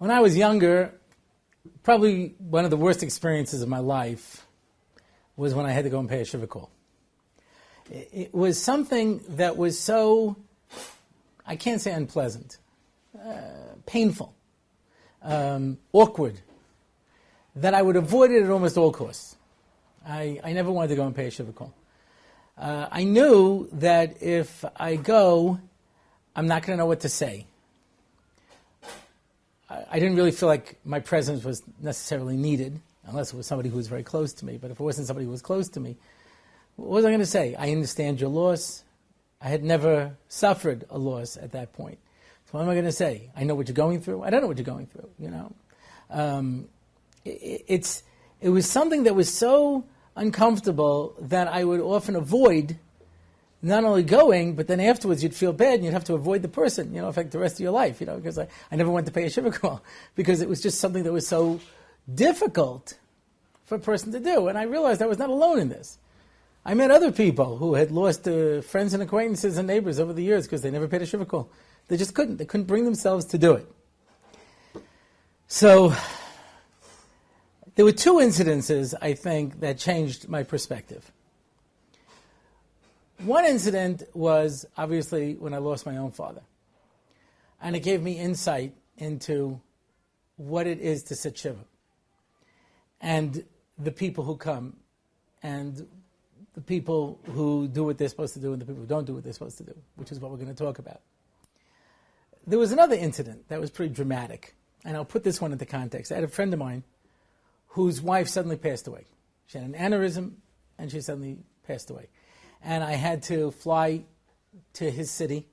When I was younger, probably one of the worst experiences of my life was when I had to go and pay a Shiva call. It was something that was so, I can't say unpleasant, painful, awkward, that I would avoid it at almost all costs. I never wanted to go and pay a Shiva call. I knew that if I go, I'm not going to know what to say. I didn't really feel like my presence was necessarily needed, unless it was somebody who was very close to me. But if it wasn't somebody who was close to me, what was I going to say? I understand your loss. I had never suffered a loss at that point. So what am I going to say? I know what you're going through. I don't know what you're going through, you know. It was something that was so uncomfortable that I would often avoid not only going, but then afterwards you'd feel bad and you'd have to avoid the person, in fact, the rest of your life, because I never went to pay a Shiva call because it was just something that was so difficult for a person to do. And I realized I was not alone in this. I met other people who had lost friends and acquaintances and neighbors over the years because they never paid a Shiva call. They just couldn't. They couldn't bring themselves to do it. So there were two incidences, I think, that changed my perspective. One incident was, obviously, when I lost my own father. And it gave me insight into what it is to sit Shiva. And the people who come, and the people who do what they're supposed to do, and the people who don't do what they're supposed to do, which is what we're going to talk about. There was another incident that was pretty dramatic, and I'll put this one into context. I had a friend of mine whose wife suddenly passed away. She had an aneurysm, and she suddenly passed away. And I had to fly to his city,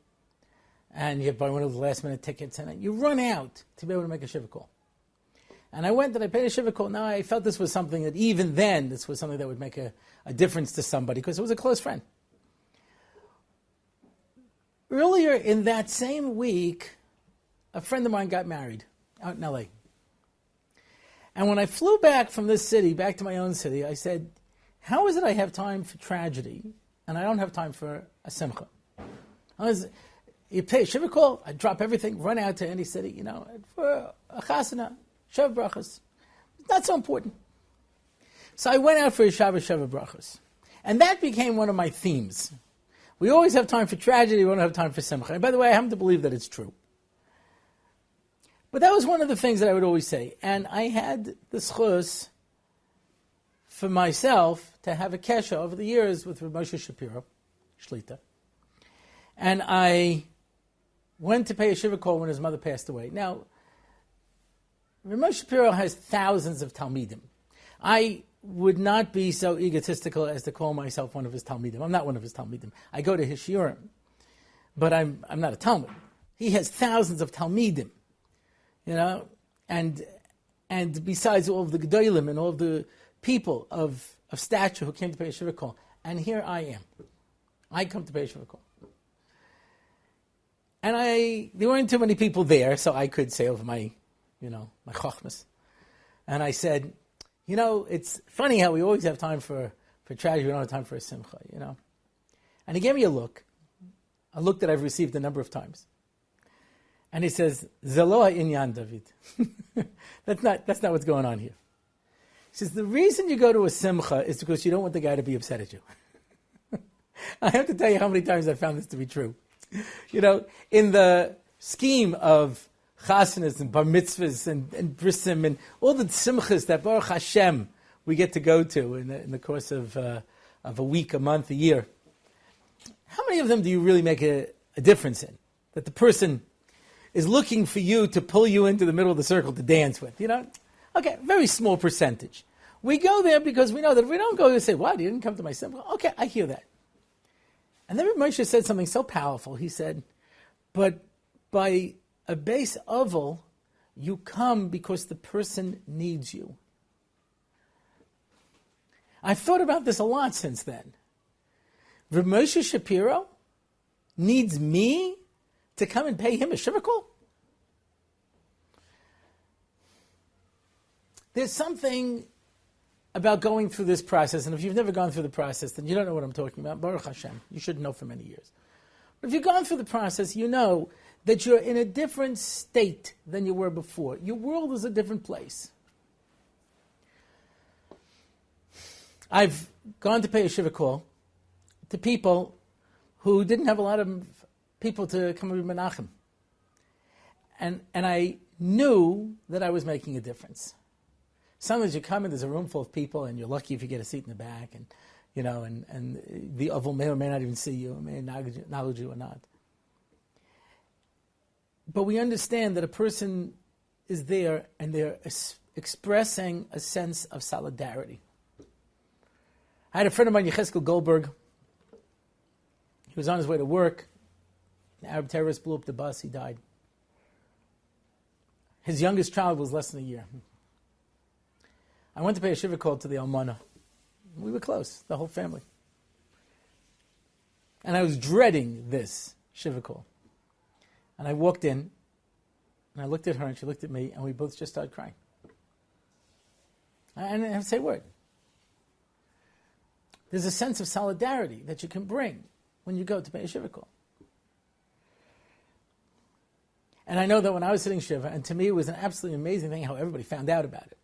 and you have to buy one of those last-minute tickets, and you run out to be able to make a Shiva call. And I went and I paid a Shiva call. Now, I felt this was something that even then, this was something that would make a difference to somebody, because it was a close friend. Earlier in that same week, a friend of mine got married out in L.A. And when I flew back from this city, back to my own city, I said, how is it I have time for tragedy and I don't have time for a simcha? You pay a Shiva call, I drop everything, run out to any city, for a chasana, Sheva brachas. Not so important. So I went out for a Sheva brachas. And that became one of my themes. We always have time for tragedy, we don't have time for simcha. And by the way, I happen to believe that it's true. But that was one of the things that I would always say. And I had the schus for myself to have a kesha over the years with Rabbi Moshe Shapiro, Shlita. And I went to pay a Shiva call when his mother passed away. Now, Rabbi Moshe Shapiro has thousands of Talmidim. I would not be so egotistical as to call myself one of his Talmidim. I'm not one of his Talmidim. I go to his shiurim, but I'm not a Talmud. He has thousands of Talmidim, and besides all of the Gedolim and all of the people of stature who came to pay a Shiva call. And here I am. I come to pay a Shiva call. And there weren't too many people there, so I could say over my chochmas. And I said, it's funny how we always have time for tragedy, we don't have time for a simcha, And he gave me a look that I've received a number of times. And he says, Zeloa inyan David. That's not what's going on here. He says, the reason you go to a simcha is because you don't want the guy to be upset at you. I have to tell you how many times I found this to be true. In the scheme of chasanas and bar mitzvahs and brisim and all the simchas that Baruch Hashem we get to go to in the course of a week, a month, a year, how many of them do you really make a difference in? That the person is looking for you to pull you into the middle of the circle to dance with, Okay, very small percentage. We go there because we know that if we don't go, they say, what, you didn't come to my simcha? Okay, I hear that. And then Moshe said something so powerful. He said, but by a base oval, you come because the person needs you. I've thought about this a lot since then. Rabbi Moshe Shapiro needs me to come and pay him a Shiva call? There's something about going through this process, and if you've never gone through the process, then you don't know what I'm talking about. Baruch Hashem, you should know for many years. But if you've gone through the process, you know that you're in a different state than you were before. Your world is a different place. I've gone to pay a Shiva call to people who didn't have a lot of people to come with Menachem. And I knew that I was making a difference. Sometimes you come and there's a room full of people and you're lucky if you get a seat in the back, and and the Oval may or may not even see you, may acknowledge you or not. But we understand that a person is there and they're expressing a sense of solidarity. I had a friend of mine, Yecheskel Goldberg. He was on his way to work. An Arab terrorist blew up the bus. He died. His youngest child was less than a year. I went to pay a Shiva call to the Almana. We were close, the whole family. And I was dreading this Shiva call. And I walked in, and I looked at her, and she looked at me, and we both just started crying. I didn't have to say a word. There's a sense of solidarity that you can bring when you go to pay a Shiva call. And I know that when I was sitting Shiva, and to me it was an absolutely amazing thing how everybody found out about it.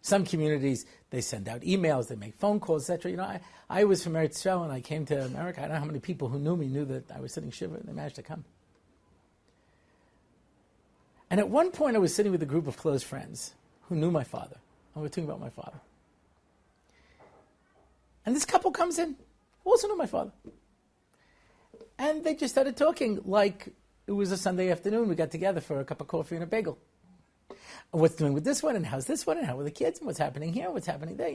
Some communities, they send out emails, they make phone calls, etc. I was from Eretz Yisrael and I came to America. I don't know how many people who knew me knew that I was sitting Shiva, and they managed to come. And at one point I was sitting with a group of close friends who knew my father. And we were talking about my father. And this couple comes in, who also knew my father. And they just started talking like it was a Sunday afternoon. We got together for a cup of coffee and a bagel. And what's doing with this one, and how's this one, and how are the kids, and what's happening here, what's happening there,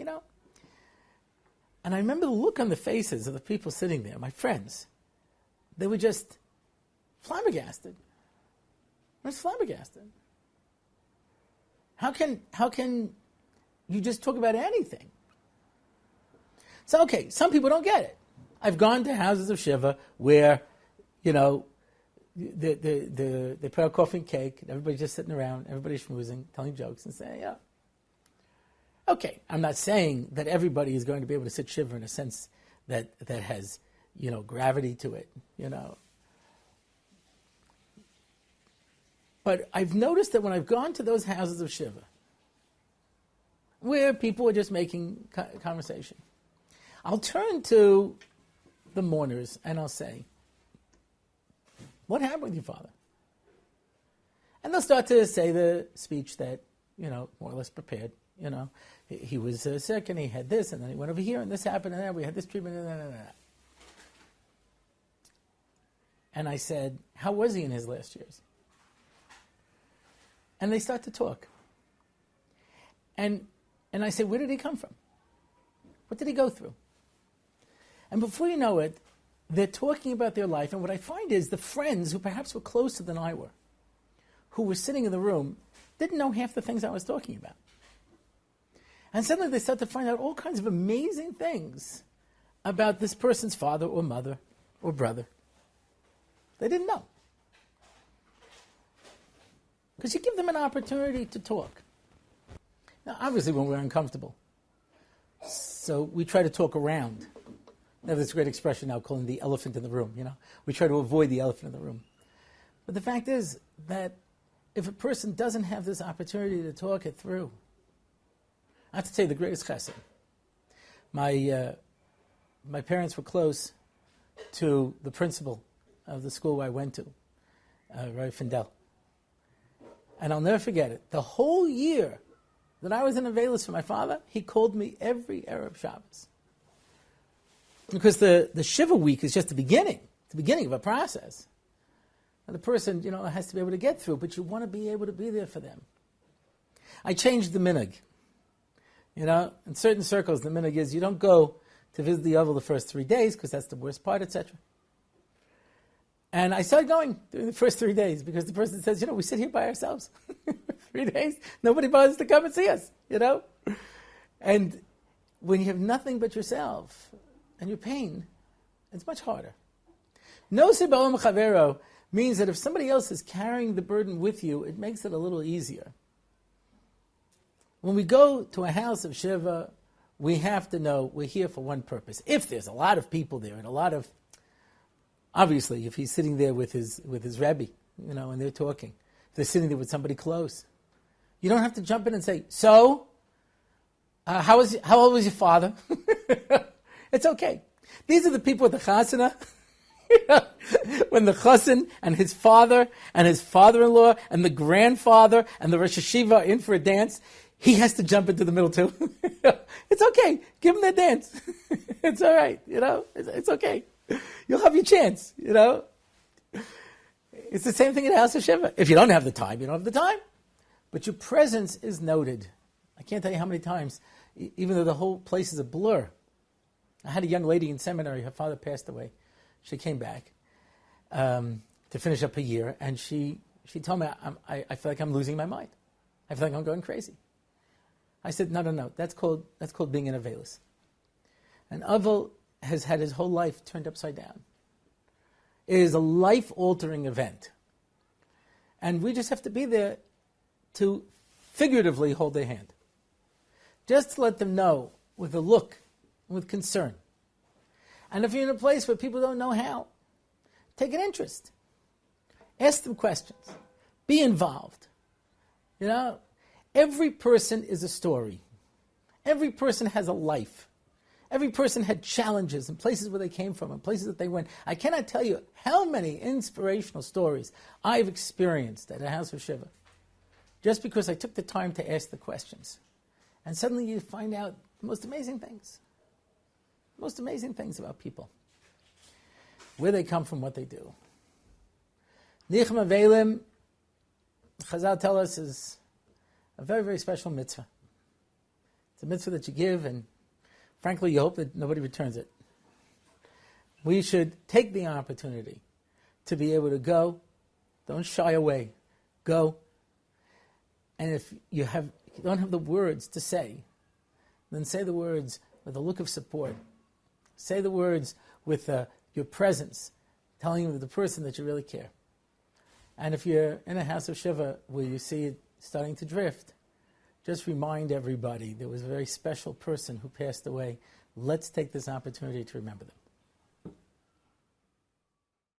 And I remember the look on the faces of the people sitting there, my friends. They were just flabbergasted. I was flabbergasted. How can you just talk about anything? So, okay, some people don't get it. I've gone to houses of Shiva where, they put out coffee and cake, and everybody's just sitting around, everybody's schmoozing, telling jokes, and saying, yeah. Okay, I'm not saying that everybody is going to be able to sit Shiva in a sense that has, gravity to it, But I've noticed that when I've gone to those houses of Shiva, where people are just making conversation, I'll turn to the mourners and I'll say, what happened with your father? And they'll start to say the speech that, more or less prepared. He was sick and he had this, and then he went over here and this happened, and then we had this treatment, and that. And I said, how was he in his last years? And they start to talk. And I say, where did he come from? What did he go through? And before you know it, they're talking about their life, and what I find is the friends who perhaps were closer than I were, who were sitting in the room, didn't know half the things I was talking about. And suddenly they start to find out all kinds of amazing things about this person's father or mother or brother. They didn't know. Because you give them an opportunity to talk. Now, obviously when we're uncomfortable, so we try to talk around. Now, there's a great expression now calling the elephant in the room, We try to avoid the elephant in the room. But the fact is that if a person doesn't have this opportunity to talk it through, I have to tell you the greatest chesed. My parents were close to the principal of the school where I went to, Rabbi Findel. And I'll never forget it. The whole year that I was in Avelis for my father, he called me every Arab Shabbos. Because the Shiva week is just the beginning of a process. And the person, has to be able to get through, but you want to be able to be there for them. I changed the minhag. In certain circles, the minhag is you don't go to visit the Oval the first 3 days, because that's the worst part, etc. And I started going during the first 3 days, because the person says, we sit here by ourselves. 3 days, nobody bothers to come and see us, And when you have nothing but yourself, and your pain, it's much harder. No siba'om chavero means that if somebody else is carrying the burden with you, it makes it a little easier. When we go to a house of Shiva, we have to know we're here for one purpose. If there's a lot of people there and a lot of Obviously, if he's sitting there with his Rebbe, and they're talking, if they're sitting there with somebody close, you don't have to jump in and say, "So, how old was your father?" It's okay. These are the people at the chasana. When the chassan and his father and his father-in-law and the grandfather and the Rosh Shiva are in for a dance, he has to jump into the middle too. It's okay. Give him that dance. It's all right. It's okay. You'll have your chance. It's the same thing in the house of Shiva. If you don't have the time, you don't have the time. But your presence is noted. I can't tell you how many times, even though the whole place is a blur. I had a young lady in seminary. Her father passed away. She came back to finish up a year, and she told me, I feel like I'm losing my mind. I feel like I'm going crazy. I said, no. That's called being an Avelis. An Avel has had his whole life turned upside down. It is a life-altering event. And we just have to be there to figuratively hold their hand. Just to let them know with a look, with concern. And if you're in a place where people don't know how, take an interest. Ask them questions. Be involved. Every person is a story. Every person has a life. Every person had challenges and places where they came from and places that they went. I cannot tell you how many inspirational stories I've experienced at a house of Shiva just because I took the time to ask the questions. And suddenly you find out the most amazing things. Most amazing things about people. Where they come from, what they do. Nichem Avelim, Chazal tell us, is a very, very special mitzvah. It's a mitzvah that you give, and frankly, you hope that nobody returns it. We should take the opportunity to be able to go. Don't shy away. Go. And if you don't have the words to say, then say the words with a look of support. Say the words with your presence, telling the person that you really care. And if you're in a house of Shiva where you see it starting to drift, just remind everybody there was a very special person who passed away. Let's take this opportunity to remember them.